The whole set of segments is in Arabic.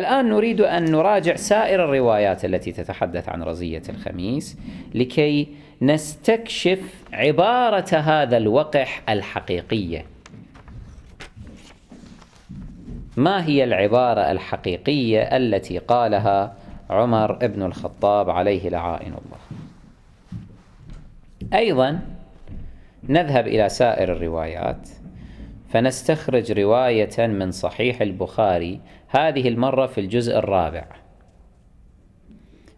الآن نريد أن نراجع سائر الروايات التي تتحدث عن رزية الخميس لكي نستكشف عبارة هذا الوقح الحقيقية. ما هي العبارة الحقيقية التي قالها عمر بن الخطاب عليه لعائن الله؟ أيضا نذهب إلى سائر الروايات فنستخرج رواية من صحيح البخاري، هذه المرة في الجزء الرابع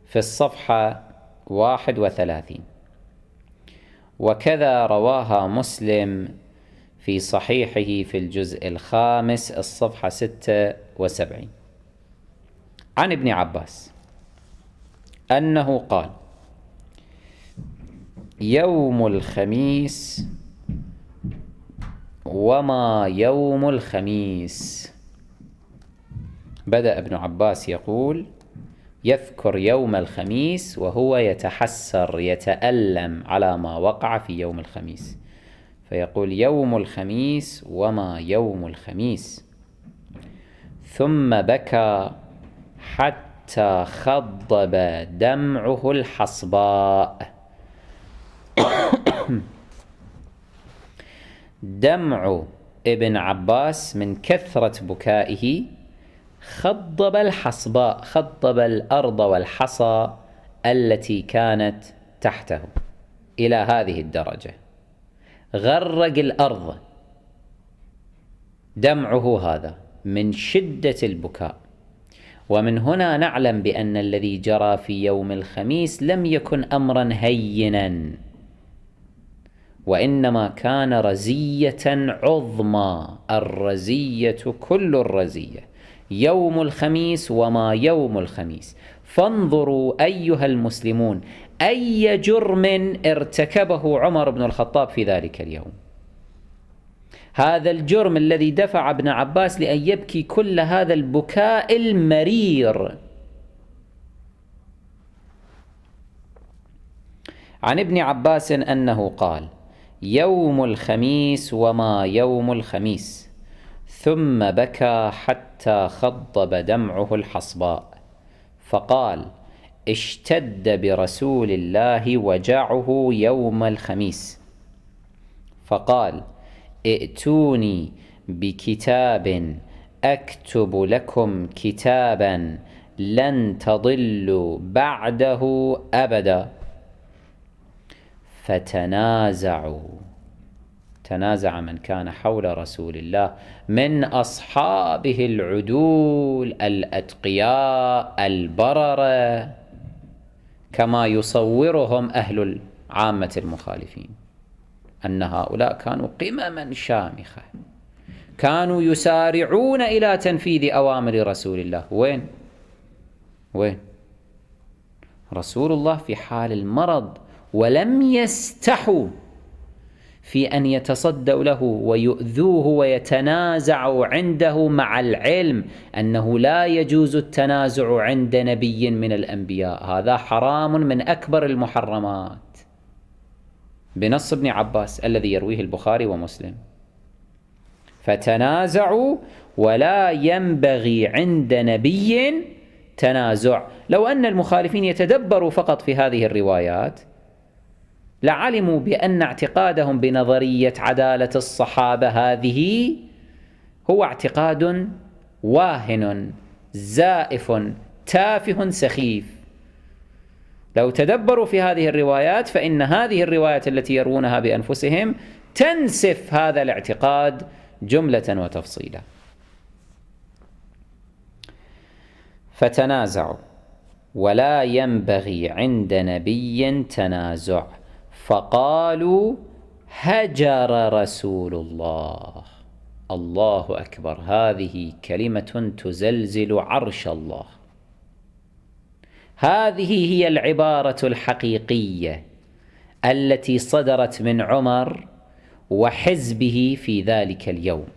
في الصفحة 31، وكذا رواها مسلم في صحيحه في الجزء الخامس الصفحة 76 عن ابن عباس أنه قال: يوم الخميس وما يوم الخميس. بدأ ابن عباس يقول، يذكر يوم الخميس وهو يتحسر يتألم على ما وقع في يوم الخميس، فيقول: يوم الخميس وما يوم الخميس. ثم بكى حتى خضب دمعه الحصباء. دمع ابن عباس من كثرة بكائه خضب الحصباء، خضب الأرض والحصى التي كانت تحته إلى هذه الدرجة، غرق الأرض دمعه هذا من شدة البكاء. ومن هنا نعلم بأن الذي جرى في يوم الخميس لم يكن أمرا هينا، وإنما كان رزية عظمى، الرزية كل الرزية، يوم الخميس وما يوم الخميس. فانظروا أيها المسلمون أي جرم ارتكبه عمر بن الخطاب في ذلك اليوم، هذا الجرم الذي دفع ابن عباس لأن يبكي كل هذا البكاء المرير. عن ابن عباس أنه قال: يوم الخميس وما يوم الخميس. ثم بكى حتى خضب دمعه الحصباء، فقال: اشتد برسول الله وجعه يوم الخميس، فقال: ائتوني بكتاب أكتب لكم كتابا لن تضلوا بعده أبدا. فتنازعوا، تنازع من كان حول رسول الله من أصحابه العدول الأتقياء البررة، كما يصورهم أهل عامة المخالفين، أن هؤلاء كانوا قمما شامخة، كانوا يسارعون إلى تنفيذ أوامر رسول الله. وين رسول الله في حال المرض، ولم يستحوا في أن يتصدوا له ويؤذوه ويتنازعوا عنده، مع العلم أنه لا يجوز التنازع عند نبي من الأنبياء، هذا حرام من أكبر المحرمات بنص ابن عباس الذي يرويه البخاري ومسلم. فتنازعوا ولا ينبغي عند نبي تنازع. لو أن المخالفين يتدبروا فقط في هذه الروايات لعلموا بأن اعتقادهم بنظرية عدالة الصحابة هذه هو اعتقاد واهن زائف تافه سخيف. لو تدبروا في هذه الروايات فإن هذه الروايات التي يروونها بأنفسهم تنسف هذا الاعتقاد جملة وتفصيلا. فتنازعوا ولا ينبغي عند نبي تنازع، فقالوا: هجر رسول الله. الله أكبر، هذه كلمة تزلزل عرش الله. هذه هي العبارة الحقيقية التي صدرت من عمر وحزبه في ذلك اليوم.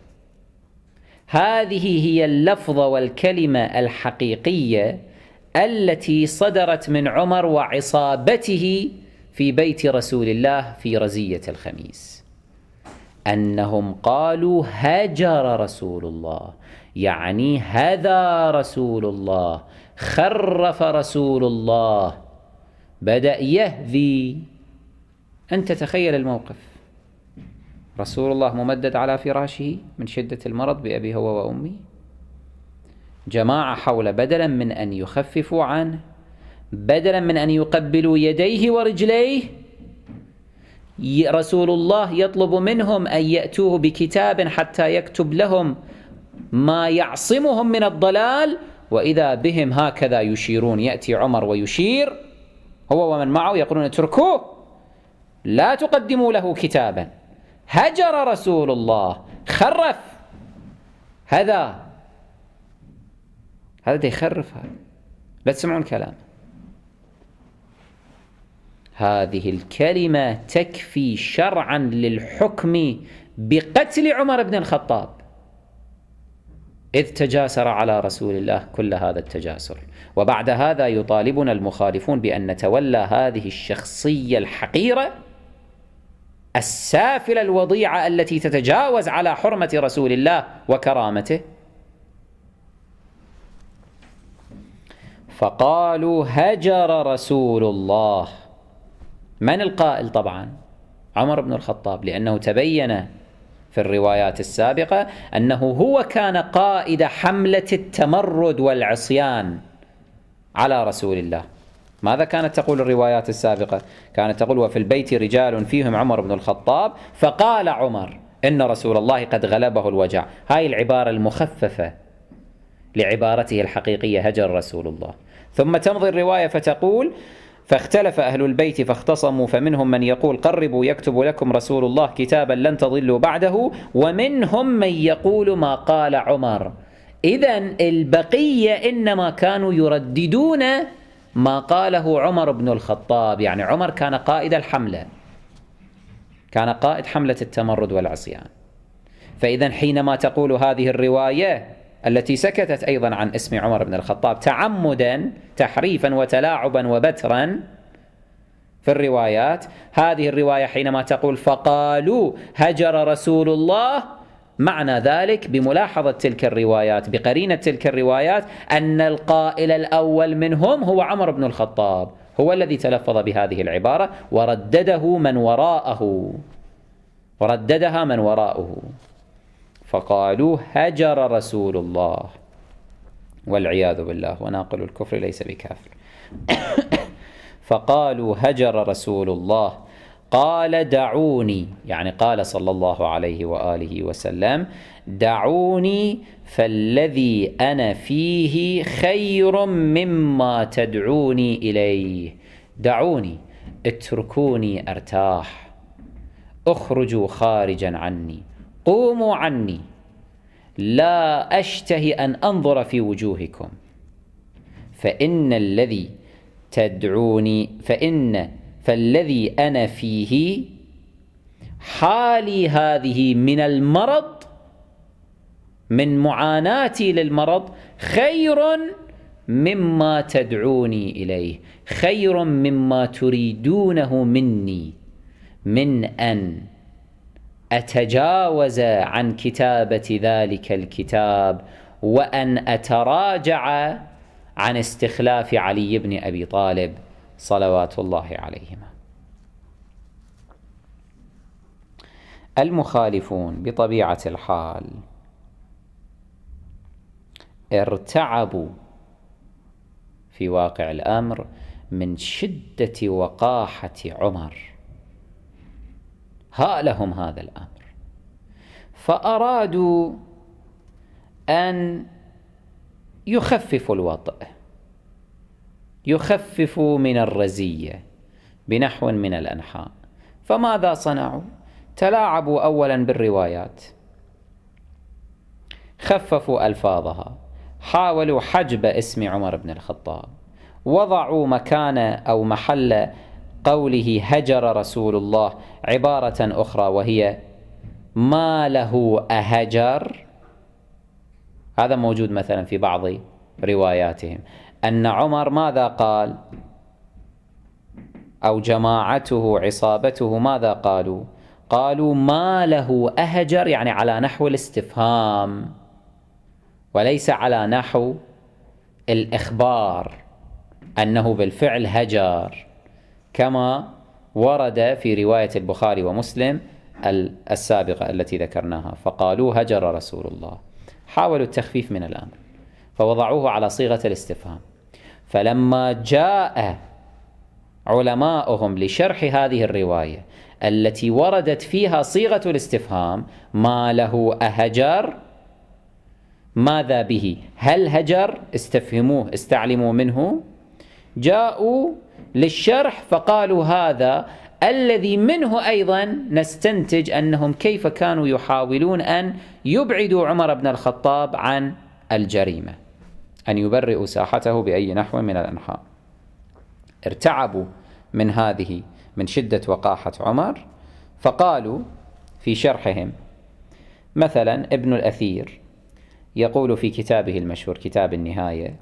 هذه هي اللفظة والكلمة الحقيقية التي صدرت من عمر وعصابته في بيت رسول الله في رزية الخميس، أنهم قالوا: هجر رسول الله، يعني هذا رسول الله، خرف رسول الله، بدأ يهذي. أنت تخيل الموقف، رسول الله ممدد على فراشه من شدة المرض بأبي هو وأمي، جماعة حول بدلا من أن يخففوا عنه، بدلا من أن يقبلوا يديه ورجليه، رسول الله يطلب منهم أن يأتوه بكتاب حتى يكتب لهم ما يعصمهم من الضلال، وإذا بهم هكذا يشيرون. يأتي عمر ويشير هو ومن معه يقولون اتركوه، لا تقدموا له كتابا. هجر رسول الله، خرف. هذا يخرف، هذا لا تسمعون كلام. هذه الكلمة تكفي شرعا للحكم بقتل عمر بن الخطاب، إذ تجاسر على رسول الله كل هذا التجاسر. وبعد هذا يطالبنا المخالفون بأن نتولى هذه الشخصية الحقيرة السافلة الوضيعة التي تتجاوز على حرمة رسول الله وكرامته. فقالوا هجر رسول الله. من القائل؟ طبعا عمر بن الخطاب، لأنه تبين في الروايات السابقة أنه هو كان قائد حملة التمرد والعصيان على رسول الله. ماذا كانت تقول الروايات السابقة؟ كانت تقول وفي البيت رجال فيهم عمر بن الخطاب فقال عمر إن رسول الله قد غلبه الوجع. هاي العبارة المخففة لعبارته الحقيقية هجر رسول الله. ثم تمضي الرواية فتقول فاختلف أهل البيت فاختصموا، فمنهم من يقول قربوا يكتب لكم رسول الله كتابا لن تضلوا بعده، ومنهم من يقول ما قال عمر. إذن البقية إنما كانوا يرددون ما قاله عمر بن الخطاب. يعني عمر كان قائد الحملة، كان قائد حملة التمرد والعصيان. فإذن حينما تقول هذه الرواية التي سكتت أيضا عن اسم عمر بن الخطاب تعمدا تحريفا وتلاعبا وبترا في الروايات، هذه الرواية حينما تقول فقالوا هجر رسول الله، معنى ذلك بملاحظة تلك الروايات بقرينة تلك الروايات أن القائل الأول منهم هو عمر بن الخطاب، هو الذي تلفظ بهذه العبارة ورددها من وراءه. فقالوا هجر رسول الله والعياذ بالله، وناقل الكفر ليس بكافر. فقالوا هجر رسول الله. قال دعوني، يعني قال صلى الله عليه وآله وسلم دعوني فالذي أنا فيه خير مما تدعوني إليه. دعوني، اتركوني أرتاح، اخرجوا خارجا عني، قوموا عني، لا أشتهي أن أنظر في وجوهكم، فالذي أنا فيه حالي هذه من المرض، من معاناتي للمرض، خير مما تدعوني إليه، خير مما تريدونه مني، من أن أتجاوز عن كتابة ذلك الكتاب وأن أتراجع عن استخلاف علي بن أبي طالب صلوات الله عليهما. المخالفون بطبيعة الحال ارتعبوا في واقع الأمر من شدة وقاحة عمر، هالهم هذا الأمر، فأرادوا أن يخففوا الوطأ، يخففوا من الرزية بنحو من الأنحاء. فماذا صنعوا؟ تلاعبوا أولا بالروايات، خففوا ألفاظها، حاولوا حجب اسم عمر بن الخطاب، وضعوا مكان أو محل قوله هجر رسول الله عبارة أخرى وهي ما له أهجر. هذا موجود مثلا في بعض رواياتهم أن عمر ماذا قال، أو جماعته عصابته ماذا قالوا؟ قالوا ما له أهجر، يعني على نحو الاستفهام، وليس على نحو الإخبار أنه بالفعل هجر كما ورد في رواية البخاري ومسلم السابقة التي ذكرناها، فقالوا هجر رسول الله. حاولوا التخفيف من الأمر فوضعوه على صيغة الاستفهام، فلما جاء علماؤهم لشرح هذه الرواية التي وردت فيها صيغة الاستفهام ما له أهجر، ماذا به؟ هل هجر؟ استفهموه، استعلموا منه. جاءوا للشرح فقالوا هذا الذي منه أيضا نستنتج أنهم كيف كانوا يحاولون أن يبعدوا عمر بن الخطاب عن الجريمة، أن يبرئوا ساحته بأي نحو من الأنحاء. ارتعبوا من هذه، من شدة وقاحة عمر، فقالوا في شرحهم مثلا ابن الأثير يقول في كتابه المشهور كتاب النهاية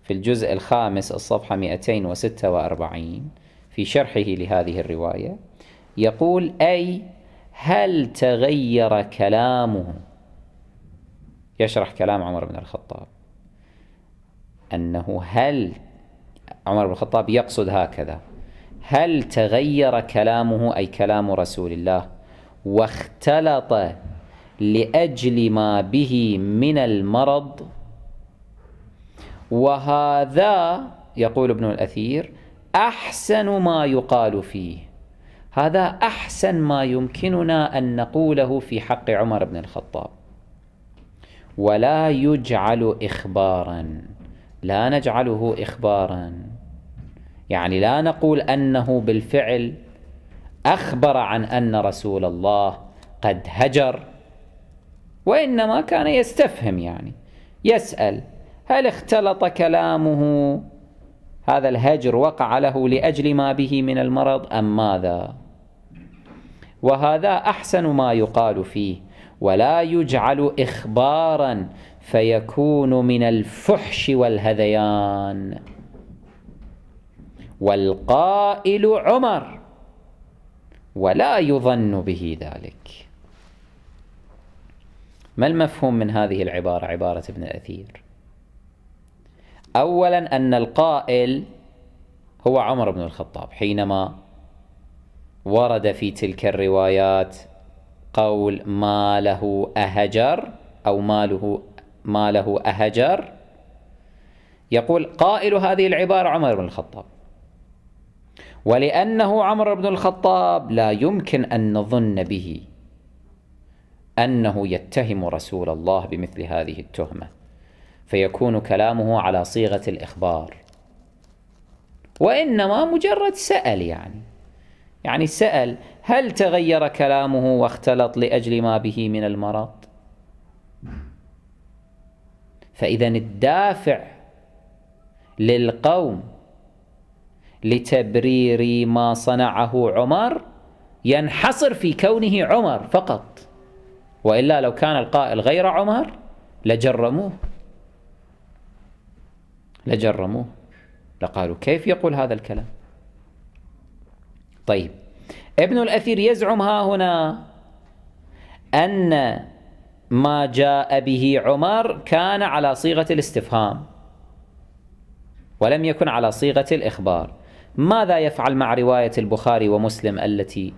في الجزء الخامس الصفحة 246 في شرحه لهذه الرواية، يقول أي هل تغير كلامه، يشرح كلام عمر بن الخطاب، أنه هل عمر بن الخطاب يقصد هكذا: هل تغير كلامه أي كلام رسول الله واختلط لأجل ما به من المرض؟ وهذا يقول ابن الأثير أحسن ما يقال فيه، هذا أحسن ما يمكننا أن نقوله في حق عمر بن الخطاب، ولا يجعل إخبارا، لا نجعله إخبارا، يعني لا نقول أنه بالفعل أخبر عن أن رسول الله قد هجر، وإنما كان يستفهم، يعني يسأل هل اختلط كلامه، هذا الهجر وقع له لأجل ما به من المرض أم ماذا؟ وهذا أحسن ما يقال فيه، ولا يجعل إخبارا فيكون من الفحش والهذيان، والقائل عمر ولا يظن به ذلك. ما المفهوم من هذه العبارة، عبارة ابن الأثير؟ أولا أن القائل هو عمر بن الخطاب حينما ورد في تلك الروايات قول ما له أهجر أو ما له أهجر، يقول قائل هذه العبارة عمر بن الخطاب، ولأنه عمر بن الخطاب لا يمكن أن نظن به أنه يتهم رسول الله بمثل هذه التهمة، فيكون كلامه على صيغة الإخبار، وإنما مجرد سأل، يعني سأل هل تغير كلامه واختلط لأجل ما به من المرض؟ فإذا الدافع للقوم لتبرير ما صنعه عمر ينحصر في كونه عمر فقط، وإلا لو كان القائل غير عمر لجرموه، لقالوا كيف يقول هذا الكلام. طيب، ابن الأثير يزعم ها هنا أن ما جاء به عمر كان على صيغة الاستفهام ولم يكن على صيغة الإخبار. ماذا يفعل مع رواية البخاري ومسلم التي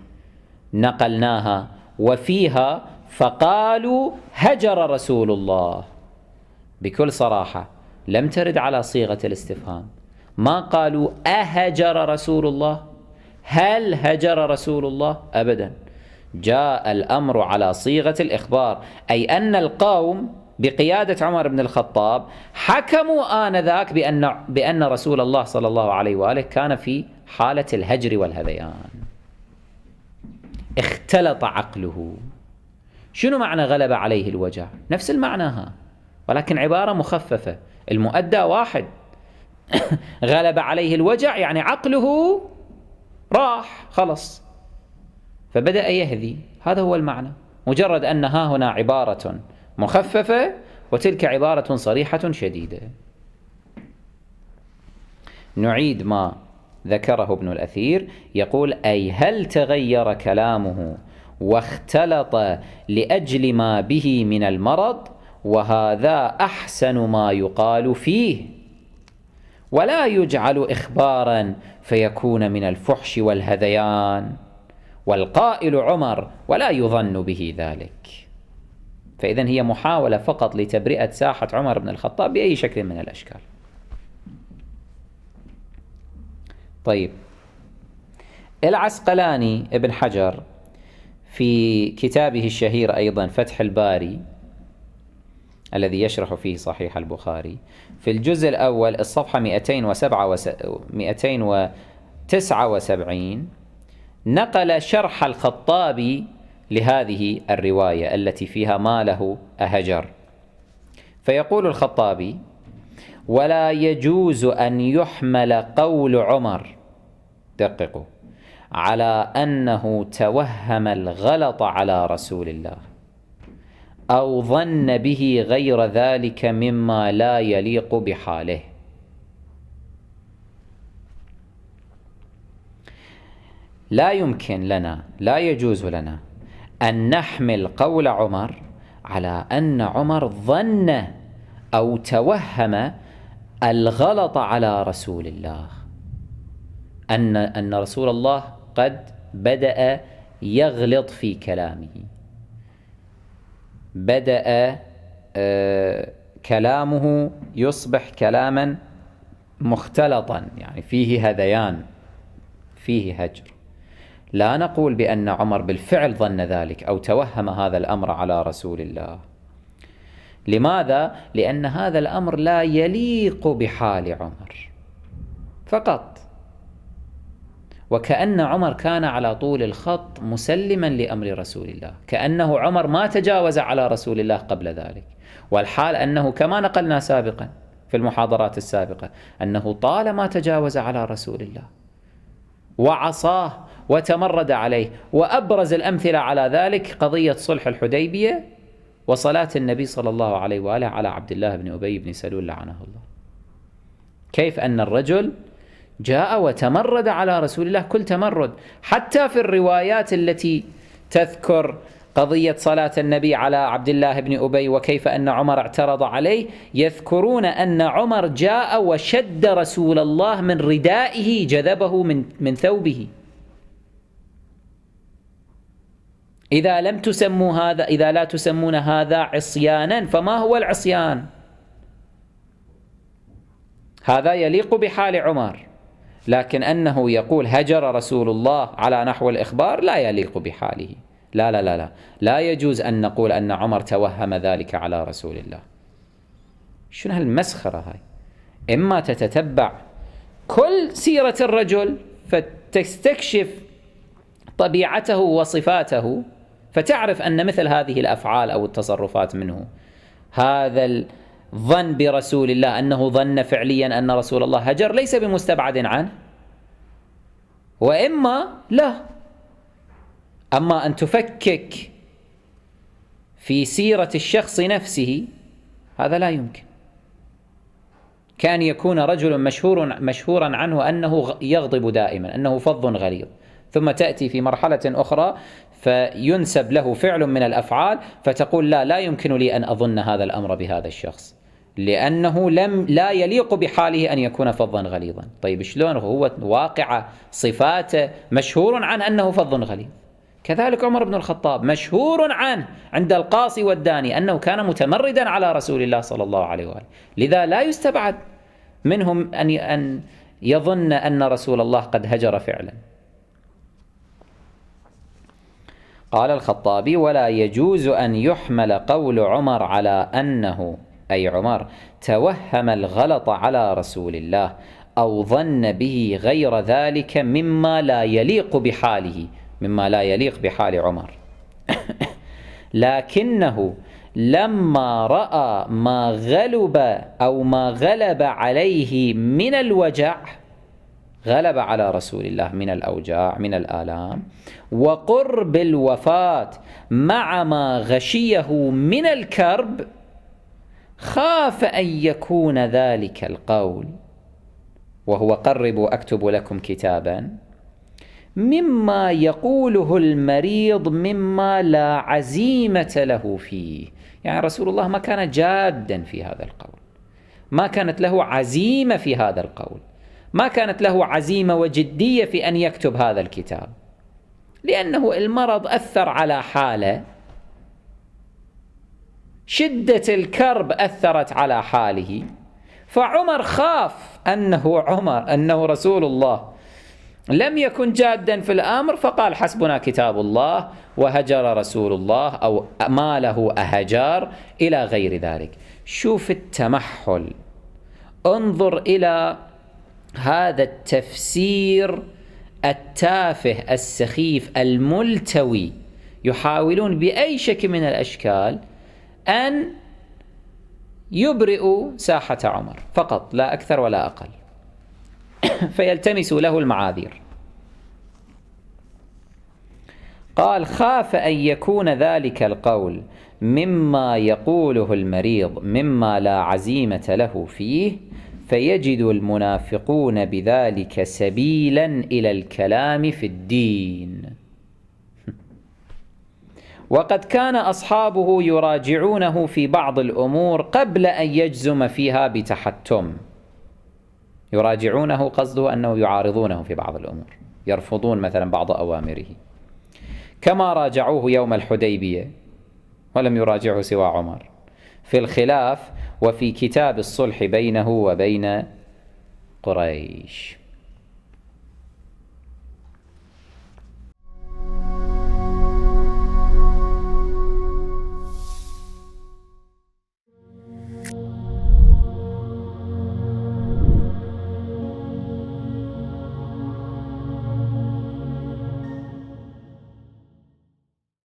نقلناها وفيها فقالوا هجر رسول الله؟ بكل صراحة لم ترد على صيغة الاستفهام، ما قالوا أهجر رسول الله، هل هجر رسول الله؟ أبدا، جاء الأمر على صيغة الإخبار، أي أن القوم بقيادة عمر بن الخطاب حكموا آنذاك بأن رسول الله صلى الله عليه وآله كان في حالة الهجر والهذيان، اختلط عقله. شنو معنى غلب عليه الوجع؟ نفس المعنى ولكن عبارة مخففة، المؤدى واحد. غلب عليه الوجع يعني عقله راح خلص، فبدأ يهذي، هذا هو المعنى، مجرد أن ها هنا عبارة مخففة وتلك عبارة صريحة شديدة. نعيد ما ذكره ابن الأثير، يقول أي هل تغير كلامه واختلط لأجل ما به من المرض، وهذا أحسن ما يقال فيه، ولا يجعل إخبارا فيكون من الفحش والهذيان، والقائل عمر ولا يظن به ذلك. فإذن هي محاولة فقط لتبرئة ساحة عمر بن الخطاب بأي شكل من الأشكال. طيب، العسقلاني ابن حجر في كتابه الشهير أيضا فتح الباري الذي يشرح فيه صحيح البخاري، في الجزء الأول الصفحة 279 نقل شرح الخطابي لهذه الرواية التي فيها ما له أهجر، فيقول الخطابي: ولا يجوز أن يحمل قول عمر، دققوا، على أنه توهم الغلط على رسول الله أو ظن به غير ذلك مما لا يليق بحاله. لا يمكن لنا، لا يجوز لنا أن نحمل قول عمر على أن عمر ظن أو توهم الغلط على رسول الله، أن رسول الله قد بدأ يغلط في كلامه، بدأ كلامه يصبح كلاما مختلطا، يعني فيه هذيان، فيه هجر. لا نقول بأن عمر بالفعل ظن ذلك أو توهم هذا الأمر على رسول الله. لماذا؟ لأن هذا الأمر لا يليق بحال عمر فقط، وكأن عمر كان على طول الخط مسلما لأمر رسول الله، كأنه عمر ما تجاوز على رسول الله قبل ذلك، والحال أنه كما نقلنا سابقا في المحاضرات السابقة أنه طالما تجاوز على رسول الله وعصاه وتمرد عليه. وأبرز الأمثلة على ذلك قضية صلح الحديبية وصلاة النبي صلى الله عليه وآله على عبد الله بن أبي بن سلول لعنه الله، كيف أن الرجل جاء وتمرد على رسول الله كل تمرد. حتى في الروايات التي تذكر قضية صلاة النبي على عبد الله بن أبي وكيف أن عمر اعترض عليه، يذكرون أن عمر جاء وشد رسول الله من ردائه، جذبه من ثوبه. إذا لم تسموا هذا، إذا لا تسمون هذا عصيانا، فما هو العصيان؟ هذا يليق بحال عمر، لكن أنه يقول هجر رسول الله على نحو الإخبار لا يليق بحاله. لا لا لا لا، لا يجوز أن نقول أن عمر توهم ذلك على رسول الله. شنو هالمسخرة هاي؟ إما تتتبع كل سيرة الرجل فتستكشف طبيعته وصفاته فتعرف أن مثل هذه الأفعال أو التصرفات منه، هذا الظن برسول الله أنه ظن فعليا أن رسول الله هجر ليس بمستبعد عنه، وإما لا. أما أن تفكك في سيرة الشخص نفسه هذا لا يمكن. كان يكون رجل مشهورا عنه أنه يغضب دائما، أنه فظ غليظ، ثم تأتي في مرحلة أخرى فينسب له فعل من الأفعال فتقول لا يمكن لي أن أظن هذا الأمر بهذا الشخص لأنه لا يليق بحاله أن يكون فظا غليظا. طيب شلون هو واقع صفاته مشهور عنه أنه فظ غليظ؟ كذلك عمر بن الخطاب مشهور عنه عند القاصي والداني أنه كان متمردا على رسول الله صلى الله عليه وآله، لذا لا يستبعد منهم أن يظن أن رسول الله قد هجر فعلا. قال الخطابي: ولا يجوز أن يحمل قول عمر على أنه، أي عمر، توهم الغلط على رسول الله أو ظن به غير ذلك مما لا يليق بحاله، مما لا يليق بحال عمر. لكنه لما رأى ما غلب أو ما غلب عليه من الوجع، غلب على رسول الله من الأوجاع من الآلام وقرب الوفاة مع ما غشيه من الكرب، خاف أن يكون ذلك القول، وهو قربوا أكتب لكم كتابا، مما يقوله المريض مما لا عزيمة له فيه. يعني رسول الله ما كان جادا في هذا القول، ما كانت له عزيمة في هذا القول، ما كانت له عزيمة وجدية في أن يكتب هذا الكتاب، لأنه المرض أثر على حاله، شدة الكرب أثرت على حاله، فعمر خاف أنه رسول الله لم يكن جادا في الأمر، فقال حسبنا كتاب الله، وهجر رسول الله أو ما له أهجار إلى غير ذلك. شوف التمحل، انظر إلى هذا التفسير التافه السخيف الملتوي، يحاولون بأي شكل من الأشكال أن يبرئوا ساحة عمر فقط، لا أكثر ولا أقل، فيلتمسوا له المعاذير. قال خاف أن يكون ذلك القول مما يقوله المريض مما لا عزيمة له فيه، فيجد المنافقون بذلك سبيلا إلى الكلام في الدين. وقد كان أصحابه يراجعونه في بعض الأمور قبل أن يجزم فيها بتحتم. يراجعونه قصده أنه يعارضونه في بعض الأمور، يرفضون مثلا بعض أوامره، كما راجعوه يوم الحديبية ولم يراجعه سوى عمر في الخلاف وفي كتاب الصلح بينه وبين قريش.